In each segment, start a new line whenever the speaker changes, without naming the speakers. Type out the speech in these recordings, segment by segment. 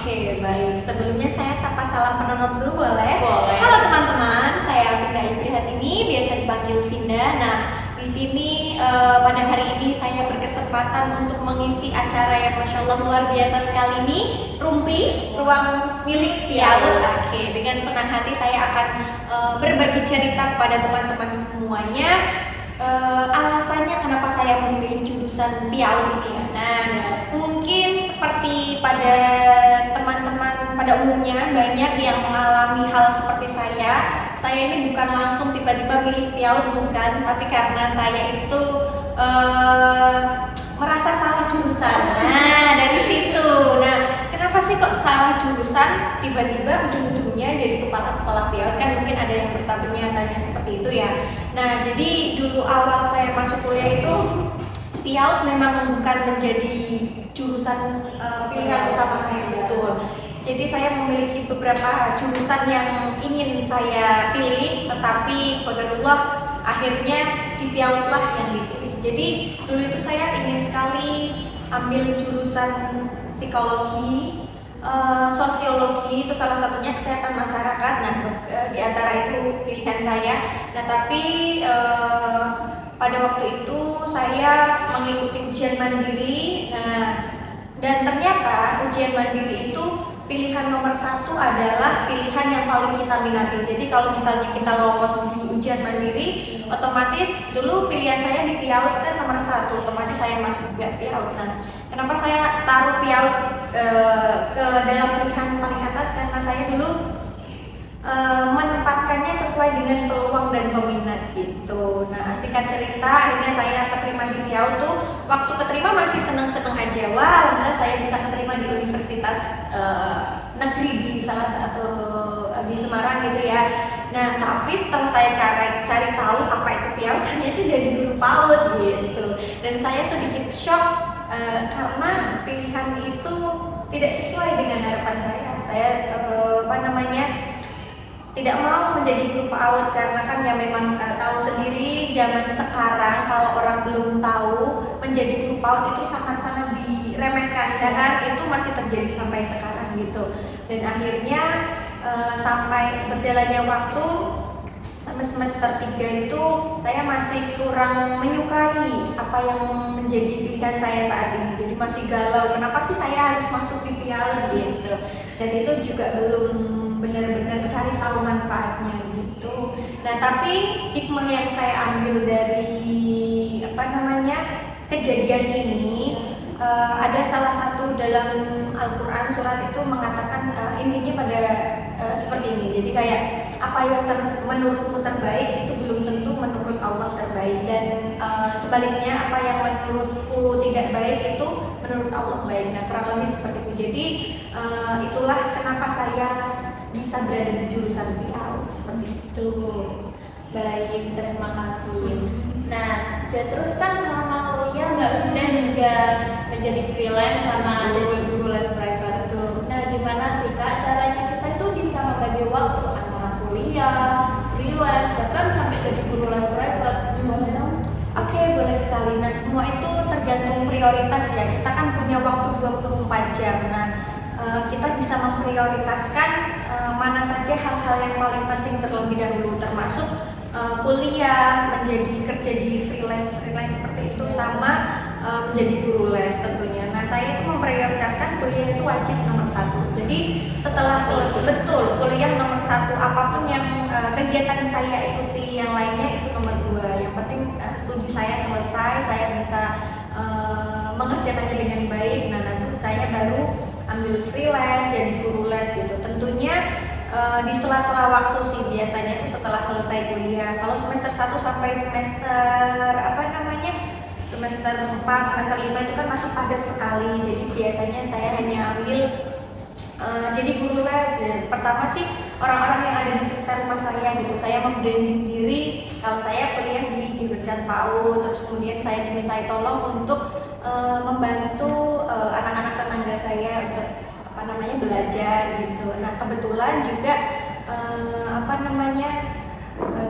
Oke, baik. Sebelumnya saya sapa salam penonton dulu boleh?
Boleh.
Halo teman-teman, saya Vinda Iprihatini, biasa dipanggil Vinda. Nah, di sini pada hari ini saya berkesempatan untuk mengisi acara yang Masya Allah luar biasa sekali ini, Rumpi, ruang milik Piaut. Oke, dengan senang hati saya akan berbagi cerita kepada teman-teman semuanya. Alasannya kenapa saya memilih jurusan Piaut ini ya. Nah, mungkin seperti pada teman-teman pada umumnya banyak yang mengalami hal seperti saya ini bukan langsung tiba-tiba milih Piaut, bukan, tapi karena saya itu merasa salah jurusan. Nah, dari situ. Nah, kenapa sih kok salah jurusan tiba-tiba ujung-ujungnya jadi kepala sekolah Piaut? Kan mungkin ada yang bertanya seperti itu ya. Nah, jadi dulu awal saya masuk kuliah itu Piaut memang bukan menjadi jurusan pilihan utama saya, betul. Jadi saya memiliki beberapa jurusan yang ingin saya pilih, tetapi qadarullah akhirnya di Piaut lah yang dipilih. Jadi dulu itu saya ingin sekali ambil jurusan psikologi, sosiologi, itu salah satunya kesehatan masyarakat. Nah, di antara itu pilihan saya. Nah, tapi pada waktu itu saya mengikuti ujian mandiri. Nah, dan ternyata ujian mandiri itu pilihan nomor 1 adalah pilihan yang paling kita minati. Jadi kalau misalnya kita lolos di ujian mandiri, otomatis dulu pilihan saya di Piaut kan nomor 1, otomatis saya masuk juga Piaut. Nah, kenapa saya taruh Piaut ke dalam pilihan paling atas? Karena saya dulu menempatkannya sesuai dengan peluang dan peminat gitu. Nah, singkat cerita, akhirnya saya keterima di Piaut tuh. Waktu keterima masih seneng-seneng aja. Wah, alhamdulillah saya bisa keterima di universitas negeri di salah satu di Semarang gitu ya. Nah, tapi setelah saya cari tahu apa itu Piaut, ternyata jadi guru PAUD gitu. Dan saya sedikit shock karena pilihan itu tidak sesuai dengan harapan saya. Saya tidak mau menjadi guru PAUD karena kan ya memang tahu sendiri zaman sekarang kalau orang belum tahu menjadi guru PAUD itu sangat-sangat diremehkan ya kan, itu masih terjadi sampai sekarang gitu. Dan akhirnya sampai berjalannya waktu sampai semester 3 itu saya masih kurang menyukai apa yang menjadi pilihan saya saat ini. Jadi masih galau, kenapa sih saya harus masuk di Piaut gitu. Dan itu juga belum benar-benar cari tahu manfaatnya gitu. Nah, tapi hikmah yang saya ambil dari kejadian ini, ada salah satu dalam Al-Quran surat itu mengatakan intinya pada seperti ini. Jadi kayak apa yang menurutmu terbaik itu belum tentu menurut Allah terbaik, dan sebaliknya apa yang menurutku tidak baik itu menurut Allah baik. Nah, kurang lebih seperti itu. Jadi itulah kenapa saya bisa berada di jurusan Piaut seperti itu.
Baik, terima kasih. Nah, terus kan selama kuliah Mbak Vinda juga menjadi freelance sama jadi guru les private tuh. Nah, gimana sih Kak caranya kita itu bisa membagi waktu antara kuliah, freelance, bahkan sampai jadi guru les private? Boleh dong?
Oke, boleh sekali. Nah, semua itu tergantung prioritas ya. Kita kan punya waktu 24 jam. Nah, kita bisa memprioritaskan mana saja hal-hal yang paling penting terlebih dahulu, termasuk kuliah, menjadi kerja di freelance seperti itu, sama menjadi guru les tentunya. Nah, saya itu memprioritaskan kuliah itu wajib nomor 1. Jadi setelah selesai, betul, kuliah nomor 1, apapun yang kegiatan saya ikuti yang lainnya itu nomor 2. Yang penting studi saya selesai, saya bisa mengerjakannya dengan baik. Nah, nanti saya baru ambil freelance jadi guru les gitu. Tentunya di sela-sela waktu sih biasanya itu setelah selesai kuliah. Kalau semester 1 sampai semester semester 4, semester 5 itu kan masih padat sekali. Jadi biasanya saya hanya ambil jadi guru les ya. Pertama sih orang-orang yang ada di sekitar rumah saya gitu. Saya membranding diri kalau saya kuliah di jurusan PAUD, terus kemudian saya dimintai tolong untuk membantu anak-anak tetangga saya untuk belajar gitu. Nah, kebetulan juga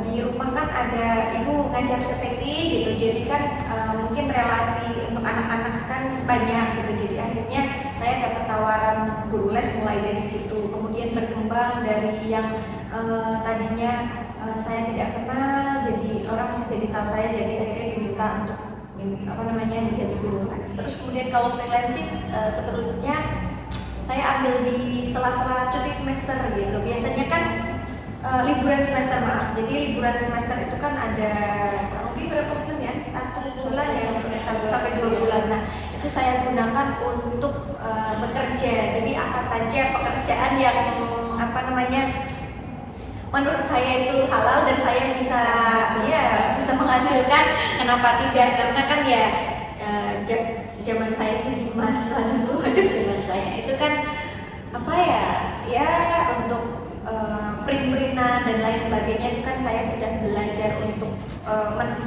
di rumah kan ada ibu ngajar TTT gitu, jadi kan mungkin relasi untuk anak-anak kan banyak gitu. Jadi akhirnya saya dapat tawaran guru les mulai dari situ, kemudian berkembang dari yang tadinya saya tidak kenal, jadi orang jadi tahu saya, jadi akhirnya diminta untuk menjadi guru les. Terus kemudian kalau freelance sebetulnya saya ambil di sela-sela cuti semester gitu. Biasanya kan liburan semester, maaf. Jadi liburan semester itu kan ada kurang lebih berapa bulan ya? 1 bulan ya, 1 sampai 2 bulan. Nah, itu saya gunakan untuk bekerja. Jadi apa saja pekerjaan yang menurut saya itu halal dan saya bisa menghasilkan, kenapa tidak? Karena kan ya zaman saya jadi mahasiswa dulu, zaman saya itu kan untuk print-printan dan lain sebagainya itu kan saya sudah belajar untuk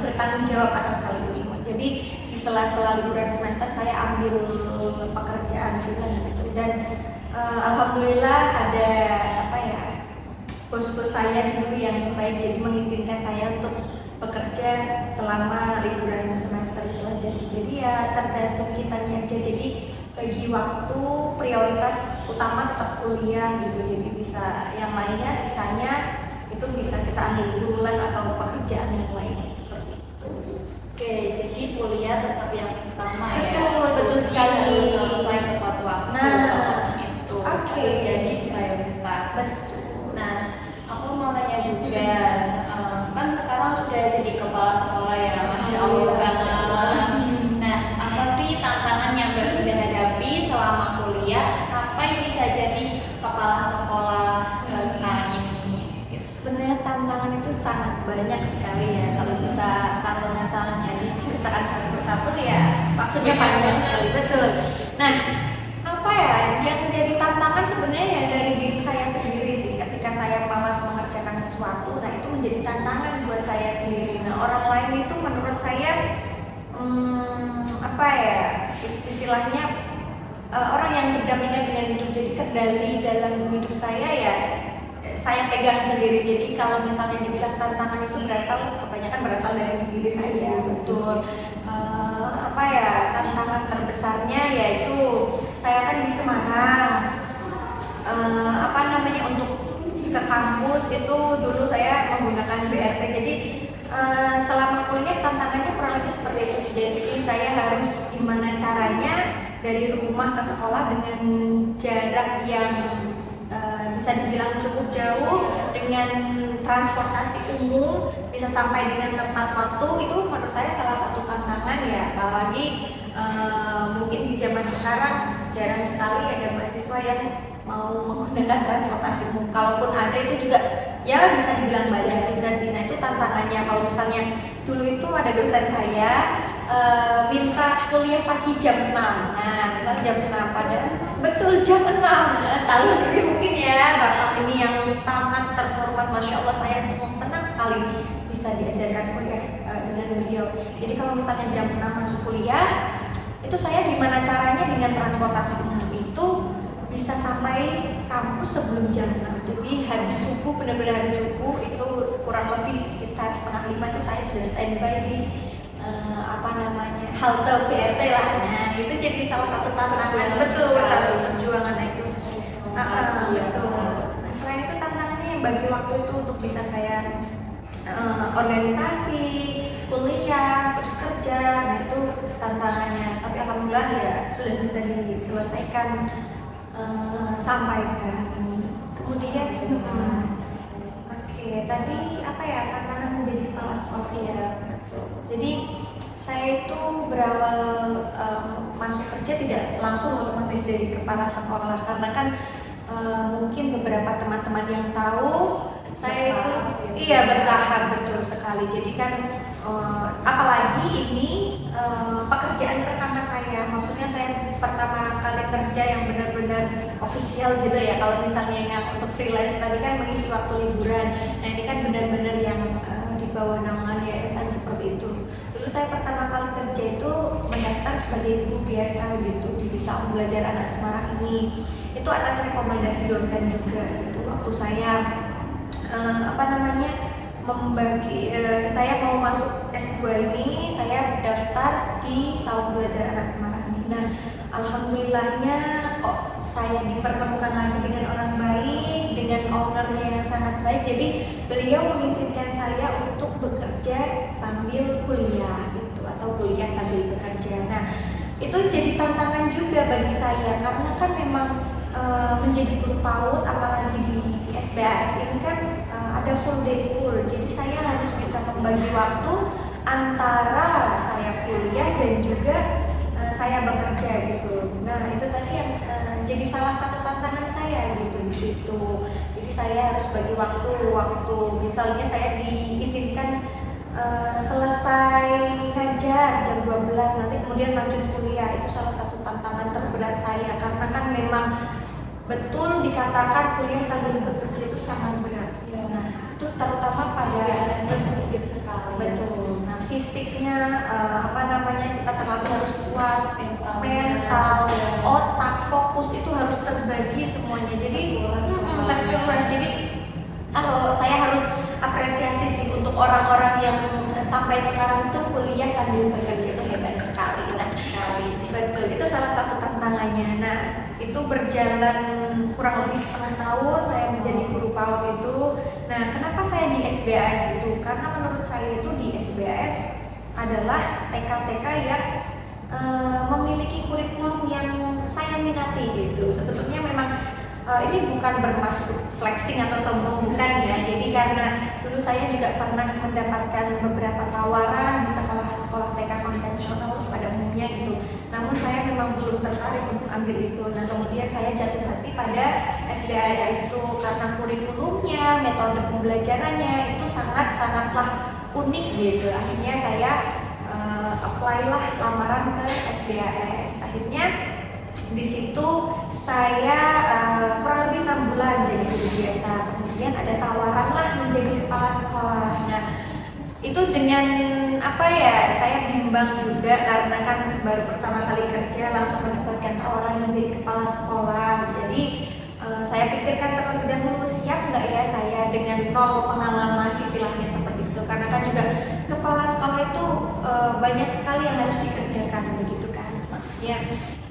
bertanggung jawab atas hal itu semua. Jadi di sela-sela liburan semester saya ambil pekerjaan freelance gitu. Dan alhamdulillah ada bos-bos saya dulu yang baik, jadi mengizinkan saya untuk bekerja selama liburan semester itu aja sih. Jadi ya tergantung kitanya aja. Jadi bagi waktu prioritas utama tetap kuliah gitu. Jadi bisa yang lainnya, sisanya itu bisa kita ambil guru les atau pekerjaan yang lainnya seperti itu.
Oke, jadi kuliah tetap yang utama ya.
Betul sekali.
Harus selesai tepat waktu.
Nah,
itu
oke.
harus jadi prioritas.
Betul.
Nah, aku mau tanya juga, kan sekarang sudah jadi kepala sekolah ya, Masya Allah banget. Nah, apa sih tantangan yang Mbak Vida hadapi selama kuliah sampai bisa jadi kepala sekolah sekarang ini?
Sebenarnya tantangan itu sangat banyak sekali ya. Kalau misalnya diceritakan satu persatu ya waktunya panjang sekali, betul. Nah, yang menjadi tantangan sebenarnya ya dari diri saya sendiri sih. Ketika saya malas mengerjakan sesuatu, nah itu menjadi tantangan buat saya sendiri. Nah, orang lain itu menurut saya istilahnya orang yang berdampingan dengan hidup, jadi kendali dalam hidup saya ya saya pegang sendiri. Jadi kalau misalnya dibilang tantangan itu kebanyakan berasal dari diri saya, betul. Tantangan terbesarnya yaitu saya kan di Semarang, untuk ke kampus itu dulu saya menggunakan BRT. Jadi selama kuliah tantangannya kurang lebih seperti itu. Jadi saya harus gimana caranya dari rumah ke sekolah dengan jarak yang bisa dibilang cukup jauh, dengan transportasi umum bisa sampai dengan tepat waktu. Itu menurut saya salah satu tantangan ya. Apalagi mungkin di zaman sekarang jarang sekali ada mahasiswa yang mau menggunakan transportasi umum. Kalaupun ada itu juga ya bisa dibilang banyak juga sih. Nah itu tantangannya. Kalau misalnya dulu itu ada dosen saya minta kuliah pagi jam 6. Nah misalnya jam 6 padahal betul jam 6. Tahu sendiri mungkin ya Bapak ini yang sangat terhormat, Masya Allah, saya senang sekali bisa diajarkan kuliah dengan beliau. Jadi kalau misalnya jam 6 masuk kuliah, itu saya gimana caranya dengan transportasi umum itu bisa sampai kampus sebelum jam 6. Jadi benar-benar habis subuh itu kurang lebih sekitar 4:30 itu saya sudah standby di halte BRT lah. Nah itu jadi salah satu tantangan, betul, satu perjuangan itu. Betul. Nah, selain itu tantangannya yang bagi waktu itu untuk bisa saya organisasi, kuliah, terus kerja, nah itu tantangannya. Tapi alhamdulillah ya sudah bisa diselesaikan sampai sekarang ini. Kemudian tadi tantangan menjadi kepala sekolah ya. Betul. Jadi saya itu berawal masuk kerja tidak langsung otomatis dari kepala sekolah, karena kan mungkin beberapa teman-teman yang tahu saya itu bertahap, betul sekali. Jadi kan apalagi ini pekerjaan pertama saya, maksudnya saya pertama kali kerja yang benar-benar official gitu ya. Kalau misalnya yang untuk freelance tadi kan mengisi waktu liburan, nah ini kan benar-benar yang di bawah naungan yayasan seperti itu. Dulu saya pertama kali kerja itu mendaftar sebagai guru biasa gitu di Bisa Belajar Anak Semarang ini. Itu atas rekomendasi dosen juga gitu. Waktu saya saya mau masuk S2 ini, saya daftar di Saung Belajar Anak Semarang ini. Nah, alhamdulillahnya kok saya dipertemukan lagi dengan orang baik, dengan ownernya yang sangat baik. Jadi beliau mengizinkan saya untuk bekerja sambil kuliah gitu, atau kuliah sambil bekerja. Nah, itu jadi tantangan juga bagi saya karena kan memang menjadi guru PAUD, apalagi di SBAS ini kan ada full day school, jadi saya harus bisa membagi waktu antara saya kuliah dan juga saya bekerja gitu. Nah, itu tadi yang jadi salah satu tantangan saya gitu di situ. Jadi saya harus bagi waktu misalnya saya diizinkan selesai ngajar jam 12, nanti kemudian lanjut kuliah. Itu salah satu tantangan terberat saya karena kan memang betul dikatakan kuliah sambil bekerja itu sangat berat. Nah, itu terutama pada
sedikit sekali.
betul. Nah, fisiknya kita terlalu harus kuat, mental, otak, fokus itu harus terbagi semuanya. Jadi terkuras. Jadi kalau saya harus apresiasi sih untuk orang-orang yang sampai sekarang tuh kuliah sambil bekerja, itu hebat sekali. Betul, itu salah satu tantangannya. Nah, itu berjalan kurang lebih setengah tahun saya menjadi guru PAUD itu. Nah, kenapa saya di SBAS itu? Karena menurut saya itu di SBAS adalah TK-TK yang memiliki kurikulum yang saya minati gitu. Sebetulnya memang ini bukan bermaksud flexing atau sombong, bukan ya. Jadi karena dulu saya juga pernah mendapatkan beberapa tawaran di sekolah-sekolah TK konvensional pada umumnya gitu. Namun saya memang belum tertarik untuk ambil itu. Nah, kemudian saya jatuh hati pada SBAS itu karena kurikulumnya, metode pembelajarannya itu sangatlah unik gitu. Akhirnya saya apply lah lamaran ke SBAS. Akhirnya di situ saya kurang lebih 6 bulan jadi guru biasa. Kemudian ada tawaran lah menjadi kepala sekolah. Nah, itu dengan saya bimbang juga karena kan baru pertama kali kerja langsung mendapatkan tawaran menjadi kepala sekolah. Jadi saya pikirkan terlebih dahulu, siap nggak ya saya dengan nol pengalaman, istilahnya seperti itu. Karena kan juga kepala sekolah itu banyak sekali yang harus dikerjakan begitu kan. Maksudnya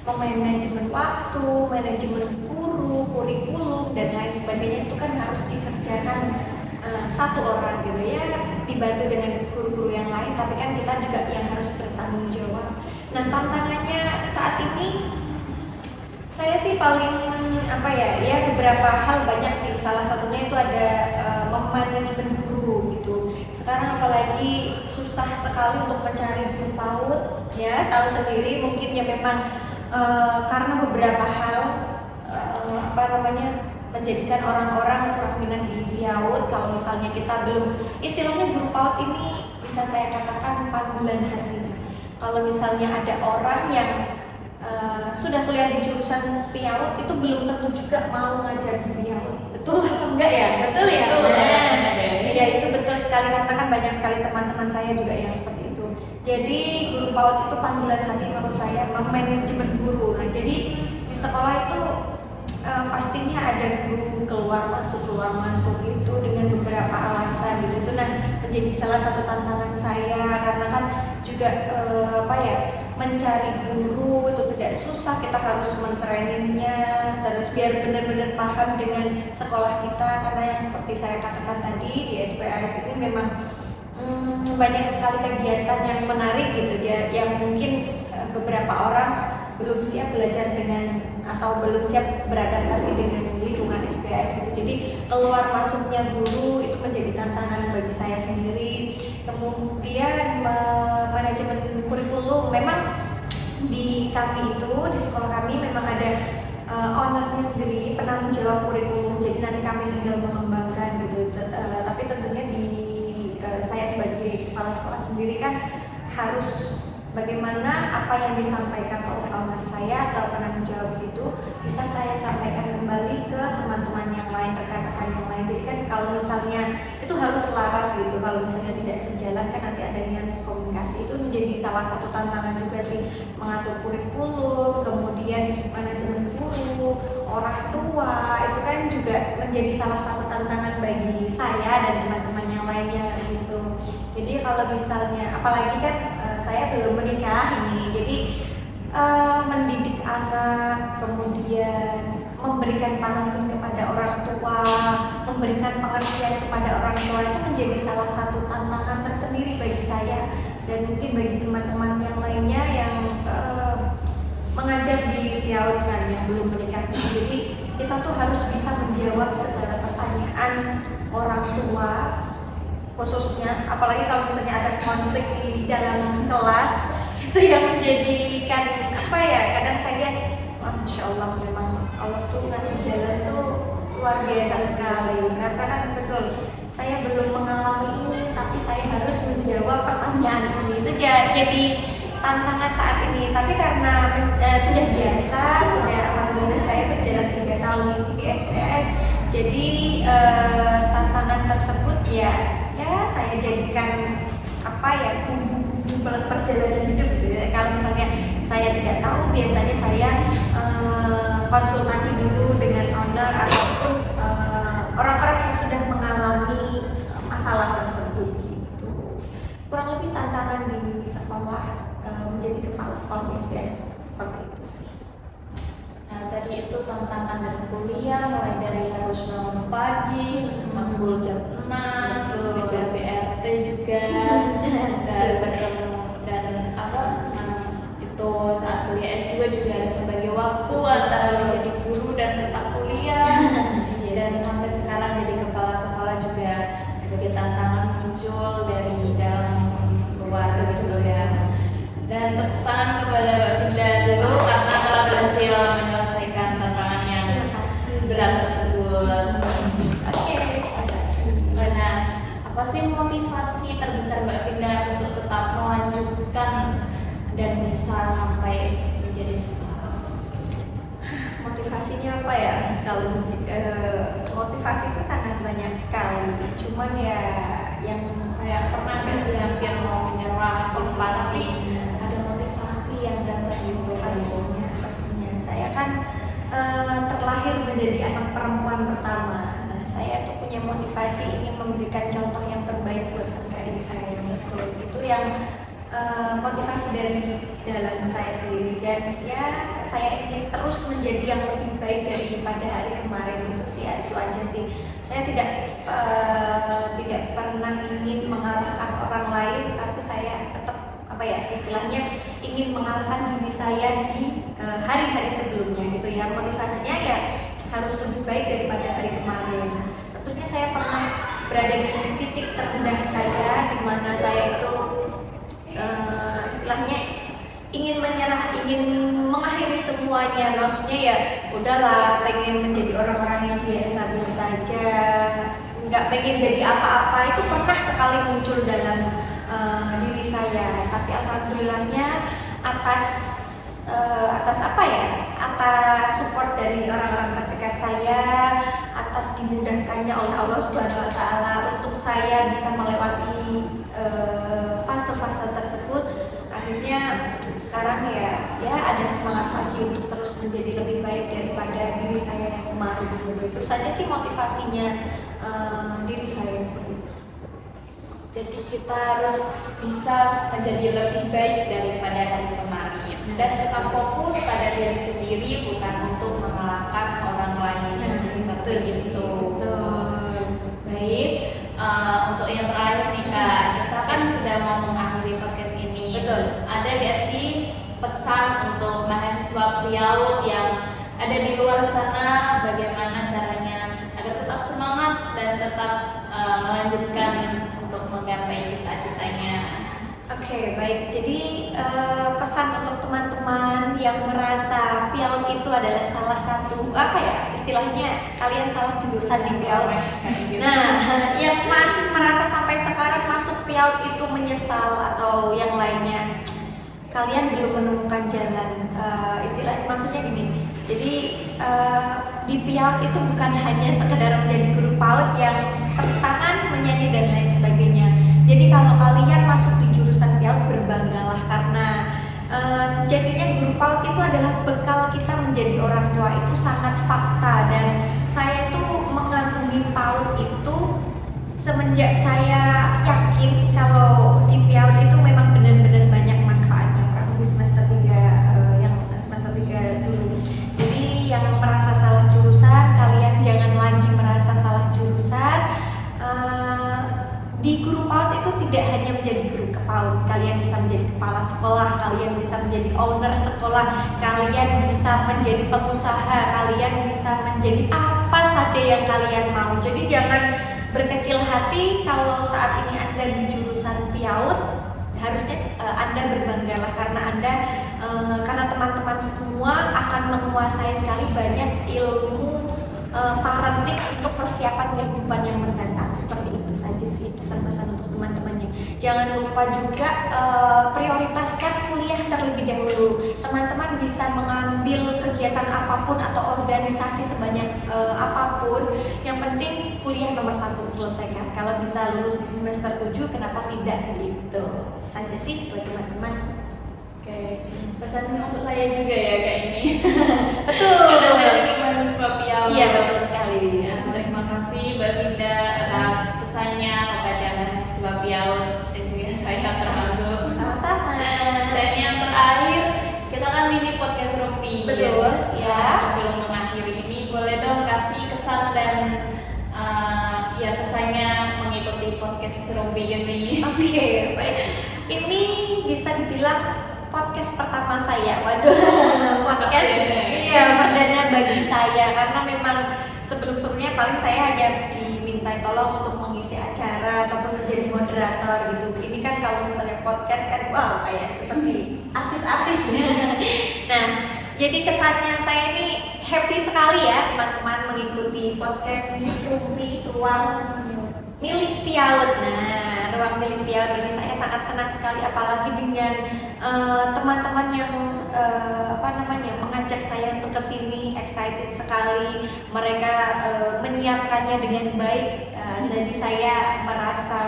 manajemen waktu, manajemen guru, kurikulum dan lain sebagainya itu kan harus dikerjakan satu orang gitu ya, dibantu dengan guru-guru yang lain, tapi kan kita juga yang harus bertanggung jawab. Nah, tantangannya saat ini saya sih paling beberapa hal banyak sih. Salah satunya itu ada memanajemen guru gitu. Sekarang apalagi susah sekali untuk mencari guru PAUD ya, tahu sendiri mungkin ya memang karena beberapa hal menjadikan orang-orang kurang minat di PAUD. Kalau misalnya kita belum, istilahnya guru PAUD ini bisa saya katakan panggilan hati. Kalau misalnya ada orang yang sudah kuliah di jurusan PAUD itu belum tentu juga mau ngajar di PAUD. Betul atau enggak ya? Betul ya? Ya itu betul sekali karena kan banyak sekali teman-teman saya juga yang seperti itu. Jadi guru PAUD itu panggilan hati menurut saya, manajemen guru. Nah, jadi di sekolah itu pastinya ada guru keluar masuk itu dengan beberapa alasan gitu. Itu menjadi salah satu tantangan saya karena kan juga mencari guru itu tidak susah, kita harus mentrainingnya terus biar benar-benar paham dengan sekolah kita, karena yang seperti saya katakan tadi di SPAS ini memang banyak sekali kegiatan yang menarik gitu ya, yang mungkin beberapa orang belum siap belajar dengan atau belum siap beradaptasi dengan lingkungan SPAS gitu. Jadi keluar masuknya guru itu menjadi tantangan bagi saya sendiri. Kemudian manajemen kurikulum, memang di kami itu di sekolah kami memang ada ownernya sendiri, penanggung jawab kurikulum. Jadi nanti kami tinggal mengembangkan gitu. Tapi tentunya saya sebagai kepala sekolah sendiri kan harus bagaimana apa yang disampaikan oleh owner saya atau penanggung jawab itu bisa saya sampaikan kembali ke teman-teman yang lain, rekan-rekan yang lain. Jadi kan kalau misalnya itu harus selaras gitu, kalau misalnya tidak sejalan kan nanti adanya miskomunikasi. Itu menjadi salah satu tantangan juga sih, mengatur kurikulum, kemudian manajemen guru, orang tua, itu kan juga menjadi salah satu tantangan bagi saya dan teman-teman yang lainnya gitu. Jadi kalau misalnya, apalagi kan saya belum menikah ini, jadi mendidik anak, kemudian memberikan pandangan kepada orang tua, memberikan pengertian kepada orang tua itu menjadi salah satu tantangan tersendiri bagi saya dan mungkin bagi teman-teman yang lainnya yang mengajar di PIAUD kan yang belum menikah. Jadi kita tuh harus bisa menjawab segala pertanyaan orang tua, khususnya apalagi kalau misalnya ada konflik di dalam kelas itu yang menjadikan apa ya, kadang saya lihat wah Masya Allah, memang Allah tuh ngasih jalan tuh luar biasa sekali, karena kan betul saya belum mengalami ini tapi saya harus menjawab pertanyaan ini, itu jadi tantangan saat ini. Tapi karena sudah biasa, sudah alhamdulillah saya berjalan 3 tahun ini di SPS, jadi tantangan tersebut ya saya jadikan apa ya, perjalanan hidup. Jadi kalau misalnya saya tidak tahu, biasanya saya konsultasi dulu dengan owner ataupun orang-orang yang sudah mengalami masalah tersebut gitu. Kurang lebih tantangan di sekolah menjadi kepala sekolah SPS seperti itu sih.
Nah, tadi itu tantangan dari kuliah, mulai dari harus bangun pagi, bangun jam 6, terus kejar BRT juga, dan bertemu dan itu saat kuliah S2 juga harus membagi waktu antara menjadi guru dan tetap kuliah. Dan sampai sekarang jadi kepala sekolah juga berbagai tantangan muncul dari dalam luar gitu ya. Dan tepuk tangan kepada Mbak Finda dulu karena telah berhasil menyelesaikan tantangan yang berat tersebut.
Oke, terima kasih.
Nah, apa sih motivasi terbesar Mbak Finda untuk tetap melanjutkan dan bisa sampai menjadi sekolah?
Motivasinya apa ya? Kalau motivasi itu sangat banyak sekali. Cuman ya yang
Kayak pernah nggak sih hampir mau menyerah?
pasti
ada motivasi yang datang gitu.
pastinya saya kan terlahir menjadi anak perempuan pertama. Nah, saya tuh punya motivasi ingin memberikan contoh yang terbaik buat adik-adik saya. Betul, itu yang motivasi dari dalam saya sendiri, dan ya saya ingin terus menjadi yang lebih baik daripada hari kemarin. Itu sih, itu aja sih. Saya tidak pernah ingin mengalahkan orang lain, tapi saya tetap apa ya istilahnya ingin mengalahkan diri saya di hari-hari sebelumnya gitu ya. Motivasinya ya harus lebih baik daripada hari kemarin. Tentunya saya pernah berada di titik terendah saya, di mana saya itu istilahnya ingin menyerah, ingin mengakhiri semuanya. Maksudnya ya udahlah, pengen menjadi orang-orang yang biasa-biasa aja, nggak pengen jadi apa-apa. Itu pernah sekali muncul dalam diri saya. Tapi alhamdulillahnya atas apa ya, atas support dari orang-orang terdekat saya, atas dimudahkannya oleh Allah Subhanahu Wa Taala untuk saya bisa melewati fase-fase tersebut. Akhirnya sekarang ya ada semangat lagi untuk terus menjadi lebih baik daripada diri saya yang kemarin. Seperti itu saja sih motivasinya diri saya seperti itu.
Jadi kita harus bisa menjadi lebih baik daripada hari kemarin dan tetap fokus pada diri sendiri, bukan untuk mengalahkan orang lain. Seperti itu. Baik, untuk yang terakhir nih Kak, kita kan sudah mau mengakhiri podcast ini.
Betul.
Ada gak sih pesan untuk mahasiswa PIAUD yang ada di luar sana, bagaimana caranya agar tetap semangat dan tetap melanjutkan untuk menggapai cita-citanya?
Oke, baik. Jadi pesan untuk teman-teman yang merasa PIAUD itu adalah salah satu apa ya istilahnya, kalian salah jurusan di PIAUD. Nah, yang masih merasa sampai sekarang masuk PIAUD itu menyesal atau yang lainnya, kalian belum menemukan jalan. Istilahnya maksudnya gini. Jadi di PIAUD itu bukan hanya sekedar menjadi guru PAUD yang tepuk tangan, menyanyi dan lain sebagainya. Jadi kalau kalian masuk di jurusan PIAUD, berbanggalah karena Sejatinya guru PAUD itu adalah bekal kita menjadi orang tua, itu sangat fakta. Dan saya itu mengagumi PAUD itu semenjak saya yakin kalau di PAUD itu memang benar-benar banyak manfaatnya, kurang lebih semester 3 yang semester 3 dulu. Jadi yang merasa salah jurusan, kalian jangan lagi merasa salah jurusan. Di guru PAUD itu tidak hanya menjadi guru PAUD, kalian bisa menjadi kepala sekolah, kalian bisa menjadi owner sekolah, kalian bisa menjadi pengusaha, kalian bisa menjadi apa saja yang kalian mau. Jadi jangan berkecil hati kalau saat ini Anda di jurusan PAUD, harusnya Anda berbanggalah karena Anda karena teman-teman semua akan menguasai sekali banyak ilmu parenting untuk persiapan kehidupan yang mendatang. Seperti itu saja sih pesan-pesan untuk teman-temannya. Jangan lupa juga prioritaskan kuliah terlebih dahulu. Teman-teman bisa mengambil kegiatan apapun atau organisasi sebanyak apapun. Yang penting kuliah nomor 1 selesaikan. Kalau bisa lulus di semester 7, kenapa tidak gitu. Itu saja sih buat teman-teman.
Oke, pesannya untuk saya juga ya kayak ini.
Betul.
Karena saya juga mahasiswa PIAUD.
Iya, betul sekali.
Ya, terima kasih Mbak Vinda atas pesannya kepada mahasiswa PIAUD dan juga saya termasuk.
Sama-sama.
Dan yang terakhir, kita kan ini podcast Rumpi.
Betul, ya.
Sebelum mengakhiri ini, boleh dong kasih kesan dan ya kesannya mengikuti podcast Rumpi ini.
Oke, baik. Ini bisa dibilang podcast pertama saya. Waduh, podcast iya perdana bagi saya karena memang sebelum-sebelumnya paling saya hanya diminta tolong untuk mengisi acara ataupun menjadi moderator gitu. Ini kan kalau misalnya podcast kan wow kayak seperti artis-artis. Nah, jadi kesannya saya ini happy sekali ya teman-teman mengikuti podcast Rumpi Ruang Milik PIAUD. Nah, Ruang Milik PIAUD ini saya sangat senang sekali, apalagi dengan teman-teman yang mengajak saya untuk kesini, excited sekali. Mereka menyiapkannya dengan baik. Jadi saya merasa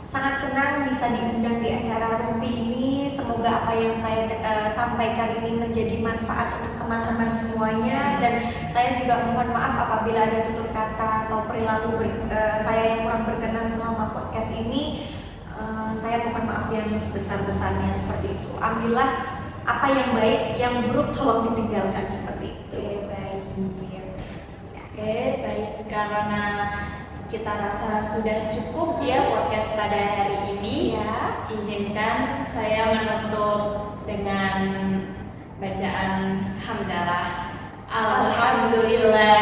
sangat senang bisa diundang di acara Rumpi ini. Semoga apa yang saya sampaikan ini menjadi manfaat untuk teman-teman semuanya, dan saya juga mohon maaf apabila ada tutur kata atau perilaku saya yang kurang berkenan selama podcast ini. Saya mohon maaf yang sebesar-besarnya seperti itu. Ambillah apa yang baik, yang buruk tolong ditinggalkan seperti itu.
Oke, baik. Karena kita rasa sudah cukup ya podcast pada hari ini.
Ya.
Izinkan saya menutup dengan bacaan hamdalah. Alhamdulillah